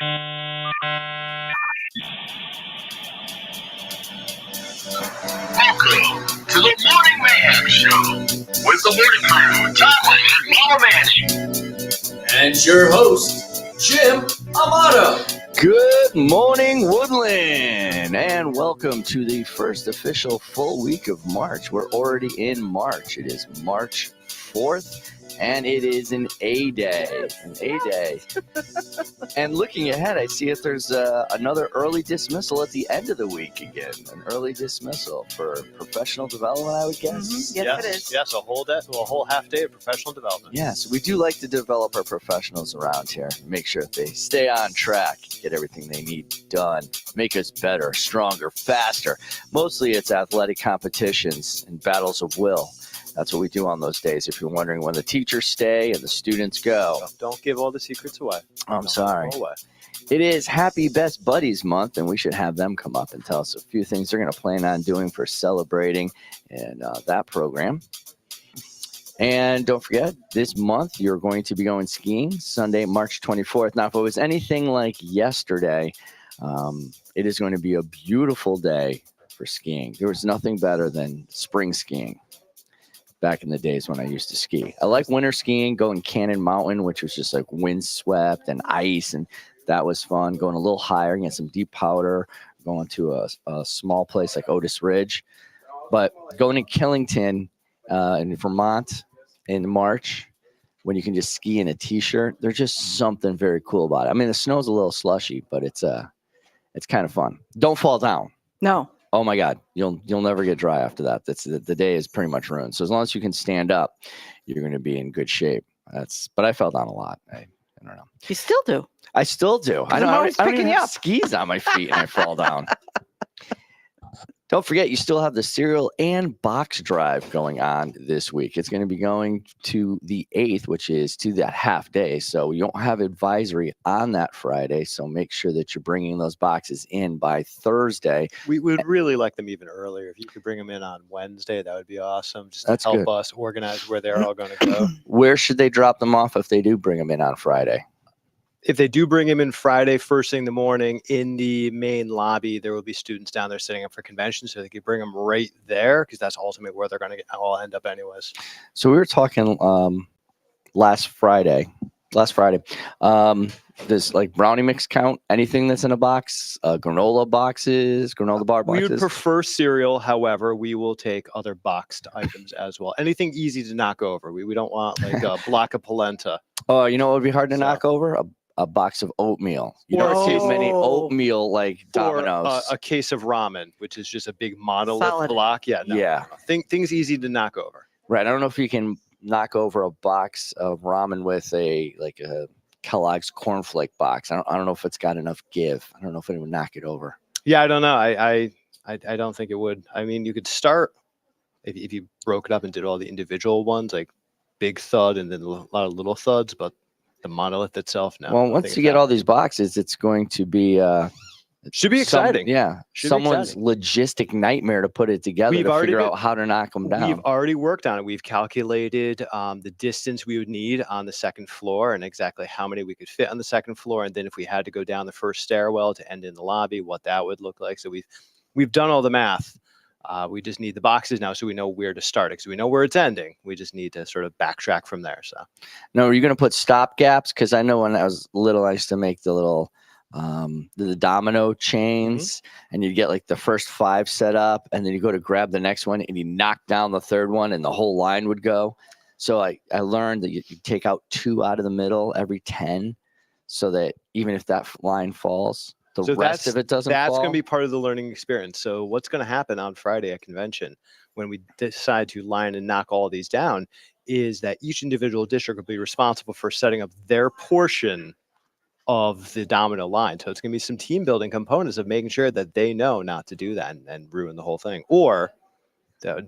Welcome to the Morning Mayhem Show with the morning crew, Tommy and Mama Manny. And your host, Jim Amato. Good morning, Woodland, and welcome to the first official full week of March. We're already in March. It is March 4th, and it is an A-Day. And looking ahead, I see if there's another early dismissal at the end of the week again. An early dismissal for professional development, I would guess. Mm-hmm. Yes, it is. Yes, a whole half day of professional development. Yes, we do like to develop our professionals around here. Make sure that they stay on track, get everything they need done, make us better, stronger, faster. Mostly it's athletic competitions and battles of will. That's what we do on those days. If you're wondering when the teachers stay and the students go. Don't give all the secrets away. I'm sorry. It is Happy Best Buddies Month, and we should have them come up and tell us a few things they're going to plan on doing for celebrating and that program. And don't forget, this month you're going to be going skiing Sunday, March 24th. Now, if it was anything like yesterday, it is going to be a beautiful day for skiing. There was nothing better than spring skiing back in the days when I used to ski. I like winter skiing, going Cannon Mountain, which was just like windswept and ice, and that was fun. Going a little higher, get some deep powder, going to a small place like Otis Ridge. But going to Killington in Vermont in March, when you can just ski in a t-shirt, there's just something very cool about it. I mean, the snow's a little slushy, but it's kind of fun. Don't fall down. No. Oh my God, you'll never get dry after that. The day is pretty much ruined. So as long as you can stand up, you're going to be in good shape. But I fell down a lot. I don't know. You still do. I still do. I don't even you have up. skis on my feet and I fall down. Don't forget, you still have the cereal and box drive going on this week. It's going to be going to the 8th, which is to that half day. So you don't have advisory on that Friday. So make sure that you're bringing those boxes in by Thursday. We would really like them even earlier. If you could bring them in on Wednesday, that would be awesome. Just That's to help good. us organize where they're all going to go. Where should they drop them off if they do bring them in on Friday? If they do bring him in Friday, first thing in the morning, in the main lobby, there will be students down there setting up for convention, so they could bring them right there, because that's ultimately where they're going to all end up anyways. So we were talking last Friday. Does like brownie mix count? Anything that's in a box? Granola boxes, granola bar boxes? We would prefer cereal. However, we will take other boxed items as well. Anything easy to knock over. We don't want like a block of polenta. Oh, you know what would be hard to knock over? A box of oatmeal. You Or don't a see case- many oatmeal like Or Domino's. a case of ramen, which is just a big monolith Solid. block. Yeah, no. Yeah. Things easy to knock over. Right. I don't know if you can knock over a box of ramen with a Kellogg's cornflake box. I don't know if it's got enough give. I don't know if it would knock it over. Yeah, I don't know. I don't think it would. I mean, you could start if you broke it up and did all the individual ones, like big thud and then a lot of little thuds, but the monolith itself, no. Well, I once think you it's get all these boxes, it's going to be should be exciting. Should be someone's exciting. logistic nightmare to put it together We've to already figure been- out how to knock them down. We've already worked on it. We've calculated the distance we would need on the second floor and exactly how many we could fit on the second floor. And then if we had to go down the first stairwell to end in the lobby, what that would look like. So we've done all the math. We just need the boxes now so we know where to start, because we know where it's ending. We just need to sort of backtrack from there. So No, are you going to put stop gaps? Because I know when I was little, I used to make the little the domino chains, and you get like the first 5 set up, and then you go to grab the next one, and you knock down the third one, and the whole line would go. So I learned that you take out 2 out of the middle every 10, so that even if that line falls, the rest of it doesn't That's fall. going to be part of the learning experience. So what's going to happen on Friday at convention when we decide to line and knock all these down is that each individual district will be responsible for setting up their portion of the domino line. So it's going to be some team building components of making sure that they know not to do that and ruin the whole thing. Or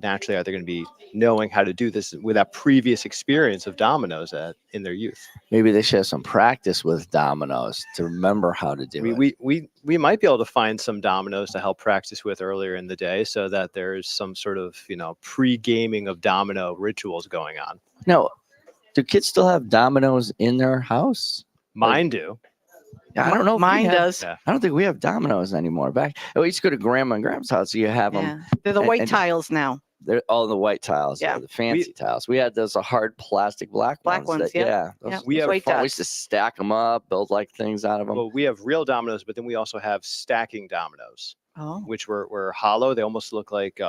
naturally, are they going to be knowing how to do this with that previous experience of dominoes in their youth? Maybe they should have some practice with dominoes to remember how to do it. We might be able to find some dominoes to help practice with earlier in the day, so that there's some sort of pre-gaming of domino rituals going on. Now, do kids still have dominoes in their house? Mine do. Yeah, I don't know. If we Mine have- does. Yeah. I don't think we have Domino's anymore. Back, we used to go to Grandma and Grandma's house. So you have them. Yeah. They're the and- white and- tiles now. They're all the white tiles. Yeah. The fancy tiles. We had those hard plastic black Black ones, that- yeah. Yeah. Yeah, Those, we those have were white fun. We used dots. to stack them up, build like things out of them. Well, we have real dominoes, but then we also have stacking dominoes, Oh. which were hollow. They almost look like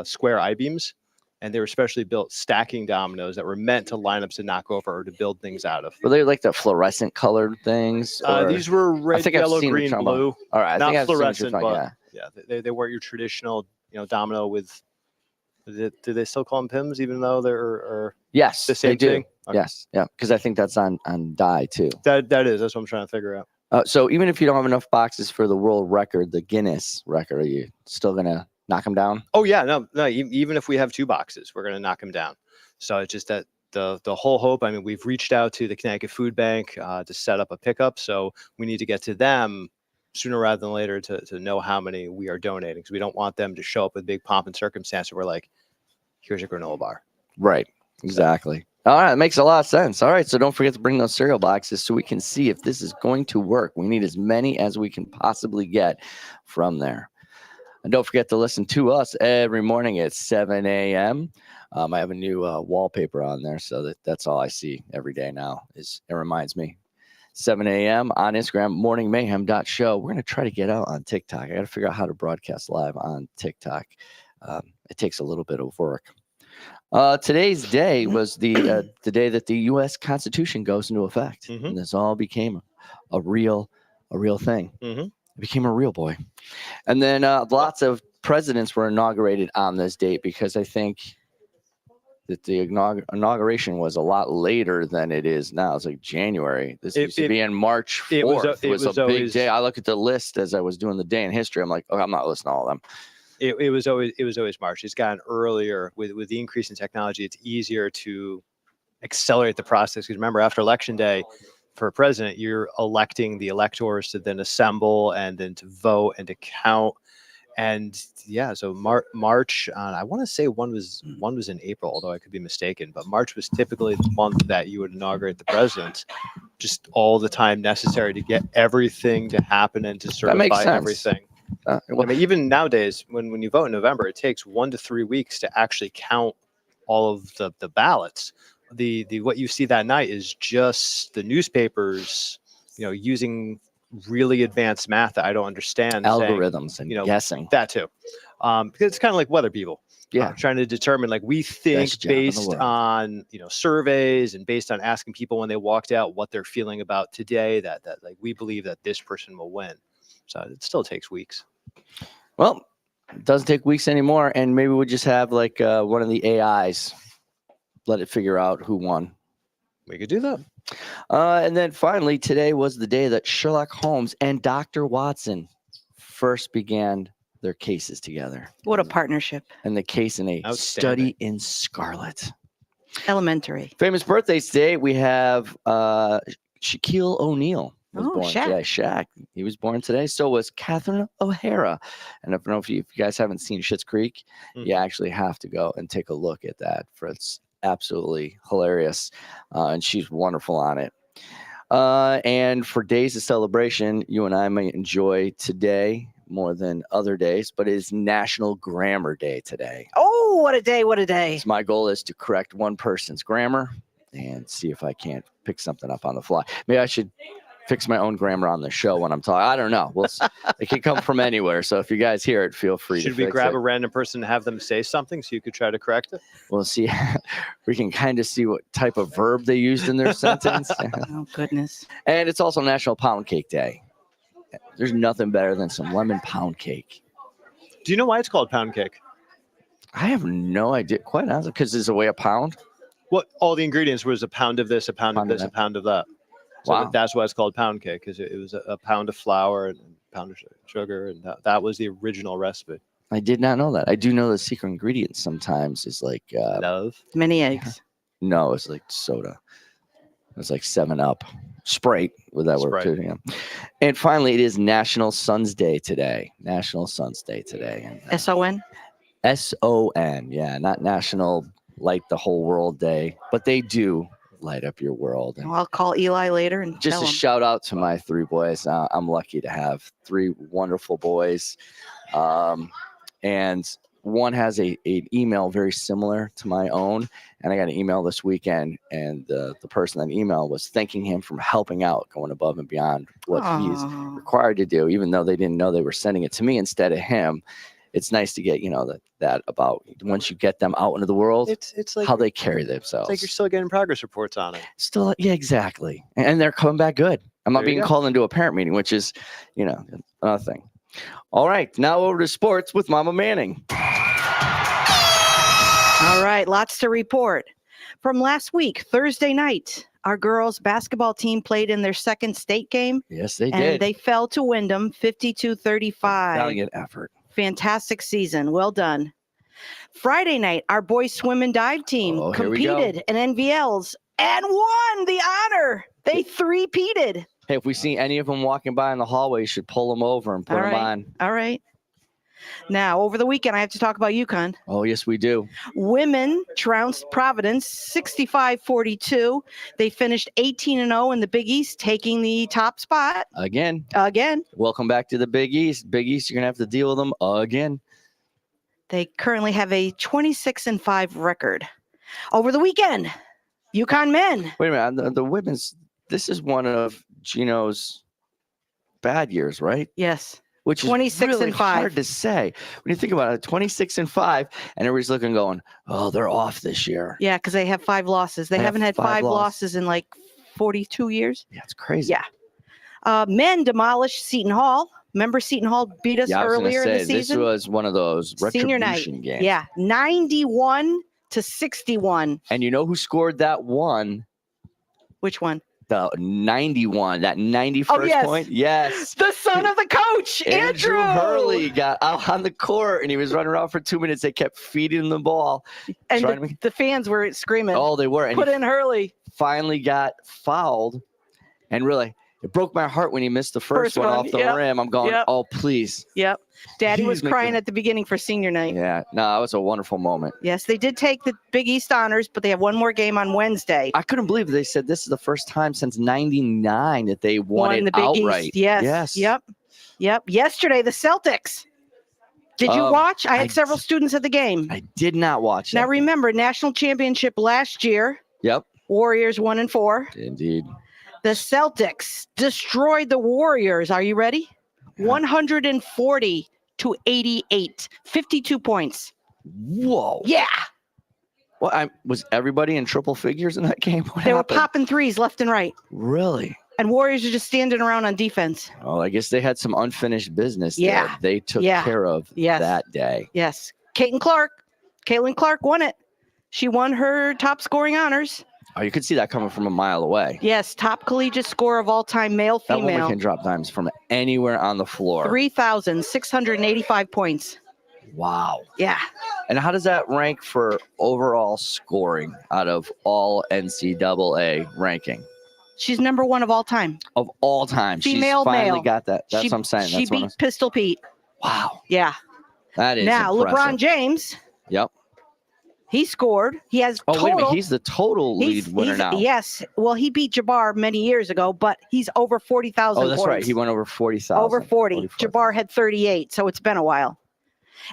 square I-beams. And they were specially built stacking dominoes that were meant to line up to knock over or to build things out of. Were they like the fluorescent colored things? or- These were red, think I've yellow, seen what green, you're talking about. blue. All right. I not think I've seen what you're fluorescent, talking- but yeah. they weren't your traditional, domino with. Do they still call them pims, even though they're or Yes. the same they do. thing? Okay. Yes. Yeah. Because I think that's on dye too. That's what I'm trying to figure out. So even if you don't have enough boxes for the world record, the Guinness record, are you still gonna knock them down? Oh yeah, no. Even if we have 2 boxes, we're gonna knock them down. So it's just that the whole hope. I mean, we've reached out to the Connecticut Food Bank to set up a pickup. So we need to get to them sooner rather than later to know how many we are donating, because we don't want them to show up with big pomp and circumstance. And we're like, here's your granola bar. Right. Exactly. All right. It makes a lot of sense. All right. So don't forget to bring those cereal boxes so we can see if this is going to work. We need as many as we can possibly get from there. And don't forget to listen to us every morning at 7 a.m. I have a new wallpaper on there, so that's all I see every day now. It reminds me. 7 a.m. on Instagram, morningmayhem.show. We're going to try to get out on TikTok. I got to figure out how to broadcast live on TikTok. It takes a little bit of work. Today's day was the day that the U.S. Constitution goes into effect, Mhm. and this all became a real thing. Mhm. It became a real boy, and then lots of presidents were inaugurated on this date because I think that the inauguration was a lot later than it is now. It's like January. This used to be in March 4th. it was It was a big always- day. I look at the list as I was doing the day in history. I'm like, oh, I'm not listening to all of them. It was always March. It's gotten earlier with the increase in technology. It's easier to accelerate the process. Because remember, after Election Day, for a president, you're electing the electors to then assemble and then to vote and to count. And yeah, so March. I want to say one was in April, although I could be mistaken. But March was typically the month that you would inaugurate the president. Just all the time necessary to get everything to happen and to That makes certify sense. everything. Well, I mean, even nowadays, when you vote in November, it takes 1 to 3 weeks to actually count all of the ballots. The what you see that night is just the newspapers, using really advanced math that I don't understand. saying algorithms and guessing. that too, because it's kind of like weather people. Yeah. Trying to determine, like, we think Best job in the based world. on surveys and based on asking people when they walked out what they're feeling about today, that like we believe that this person will win. So it still takes weeks. Well, it doesn't take weeks anymore, and maybe we'll just have like one of the AIs let it figure out who won. We could do that. And then finally, today was the day that Sherlock Holmes and Dr. Watson first began their cases together. What a partnership. And the case in a Outstanding. study in Scarlet. Elementary. Famous birthdays today. We have Shaquille O'Neal was Oh, born Shaq. today. Shaq. He was born today. So was Catherine O'Hara. And I don't know if you guys haven't seen Schitt's Creek, Mhm. you actually have to go and take a look at that. It's absolutely hilarious. And she's wonderful on it. And for days of celebration, you and I may enjoy today more than other days, but it is National Grammar Day today. Oh, what a day. What a day. So my goal is to correct one person's grammar and see if I can't pick something up on the fly. Maybe I should fix my own grammar on the show when I'm talking. I don't know. It can come from anywhere. So if you guys hear it, feel free to Should we fix grab it. a random person and have them say something so you could try to correct it? We'll see. We can kind of see what type of verb they used in their sentence. Oh, goodness. And it's also National Pound Cake Day. There's nothing better than some lemon pound cake. Do you know why it's called pound cake? I have no idea, quite honestly, because it's a way a pound. What all the ingredients was a pound of this, a pound of Pound of this, a that. pound of that. So Wow. that's why it's called pound cake, because it was a pound of flour and a pound of sugar, and that was the original recipe. I did not know that. I do know the secret ingredient sometimes is like, Love. Many eggs. no, it's like soda. It's like 7-Up. Sprite, would that work Sprite. too? Yeah. And finally, it is National Sons Day today. National Sons Day today. And, S-O-N? S-O-N. Yeah, not National Light the Whole World Day, but they do light up your world. And Well, I'll call Eli later and just tell a him. shout out to my 3 boys. I'm lucky to have 3 wonderful boys. And one has an email very similar to my own. And I got an email this weekend, and the person that emailed was thanking him for helping out, going above and beyond what he's Aw. required to do, even though they didn't know they were sending it to me instead of him. It's nice to get, that about once you get them out into the world, It's like how they carry it's themselves. like you're still getting progress reports on it. Still, yeah, exactly. And they're coming back good. I'm not There you being go. called into a parent meeting, which is, another thing. All right, now over to sports with Mama Manning. All right, lots to report. From last week, Thursday night, our girls basketball team played in their second state game, Yes, they and did. they fell to Wyndham 52-35. Valiant effort. Fantastic season. Well done. Friday night, our boys swim and dive team Oh, here we go. competed in NVLs and won the honor. They three-peated. Hey, if we see any of them walking by in the hallway, you should pull them over and put All them right. on. All right. Now, over the weekend, I have to talk about UConn. Oh, yes, we do. Women trounced Providence 65-42. They finished 18-0 in the Big East, taking the top spot Again, again. welcome back to the Big East. Big East, you're going to have to deal with them again. They currently have a 26-5 record. Over the weekend, UConn men. Wait a minute. The women's, this is one of Gino's bad years, right? Yes. Which is 26 really and 5. hard to say. When you think about it, 26-5, and everybody's looking going, oh, they're off this year. Yeah, because they have 5 losses. They They have haven't had 5 5 losses. losses in like 42 years. Yeah, it's crazy. Yeah. Men demolished Seton Hall. Remember Seton Hall beat us Yeah, I was gonna earlier in the say, season? this was one of those Senior night. retribution games. Yeah, 91-61. And you know who scored that one? Which one? The 91, that 91st Oh, yes. point? Yes. The son of the coach, Andrew Hurley got out on the court, and he was running around for 2 minutes. They kept feeding him the ball. And trying to the, make- the fans were screaming, Oh, they were. And put he in Hurley. finally got fouled. And really, it broke my heart when he missed the first First one one, off the yep, rim. I'm going, yep. oh, please. Yep. Daddy He's was crying making- at the beginning for senior night. Yeah, no, that was a wonderful moment. Yes, they did take the Big East honors, but they have one more game on Wednesday. I couldn't believe they said this is the first time since 99 that they won Won it the Big outright. East. Yes. Yes. Yep. Yesterday, the Celtics. Did you watch? I had I several students at the game. I did not watch Now that. remember, national championship last year. Yep. Warriors 1-4. Indeed. The Celtics destroyed the Warriors. Are you ready? Yeah. 140-88. 52 points. Whoa. Yeah. Well, was everybody in triple figures in that game? What They were happened? popping threes left and right. Really? And Warriors are just standing around on defense. Oh, I guess they had some unfinished business Yeah. that they took Yeah. care of Yes. that day. Yes. Caitlin Clark won it. She won her top scoring honors. Oh, you could see that coming from a mile away. Yes. Top collegiate score of all time, male, That woman female. can drop dimes from anywhere on the floor. 3,685 points. Wow. Yeah. And how does that rank for overall scoring out of all NCAA ranking She's number 1 of all time. of all time? Female, She's finally male. got that. That's She- what I'm saying. She That's what beat I'm, Pistol Pete. wow. Yeah. That is Now, impressive. LeBron James, Yep. he scored. He has Oh, total. wait a minute. He's the total lead winner now. Yes. Well, he beat Jabbar many years ago, but he's over 40,000 Oh, that's points. right. He went over 40,000. Over 40. 44,000. Jabbar had 38, so it's been a while.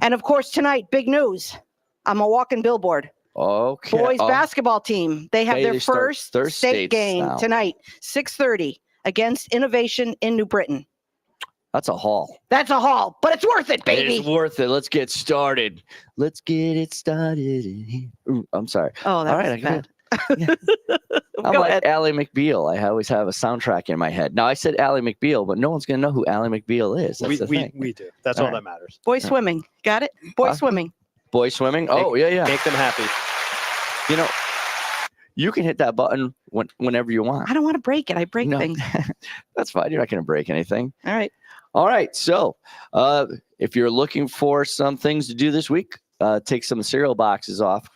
And of course, tonight, big news. I'm a walking billboard. Okay. Boys Oh, basketball team. They have Okay, their they start first their state states game now. tonight, 6:30 against Innovation in New Britain. That's a haul. That's a haul, but it's worth it, baby. It's worth it. Let's get started. Let's get it started. Ooh, I'm sorry. Oh, that All right, I was got bad. I'm Go like ahead. Ally McBeal. I always have a soundtrack in my head. Now I said Ally McBeal, but no one's gonna know who Ally McBeal is. That's the thing. We do. That's All all right. that matters. Boys swimming. Got it? Boys Huh? swimming. Boy swimming. Oh yeah. Make them happy. You know, you can hit that button whenever you want. I don't want to break it. I break No. things. That's fine. You're not gonna break anything. All right. All right. So, if you're looking for some things to do this week, take some cereal boxes off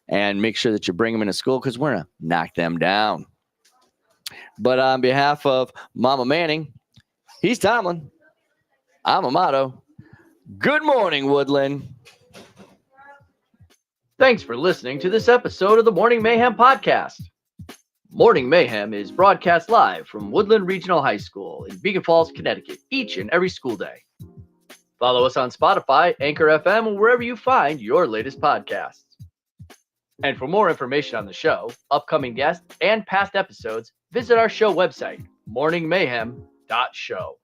and make sure that you bring them into school because we're going to knock them down. But on behalf of Mama Manning, he's Tomlin. I'm Amato. Good morning, Woodland. Thanks for listening to this episode of the Morning Mayhem Podcast. Morning Mayhem is broadcast live from Woodland Regional High School in Beacon Falls, Connecticut, each and every school day. Follow us on Spotify, Anchor FM, or wherever you find your latest podcasts. And for more information on the show, upcoming guests, and past episodes, visit our show website, morningmayhem.show.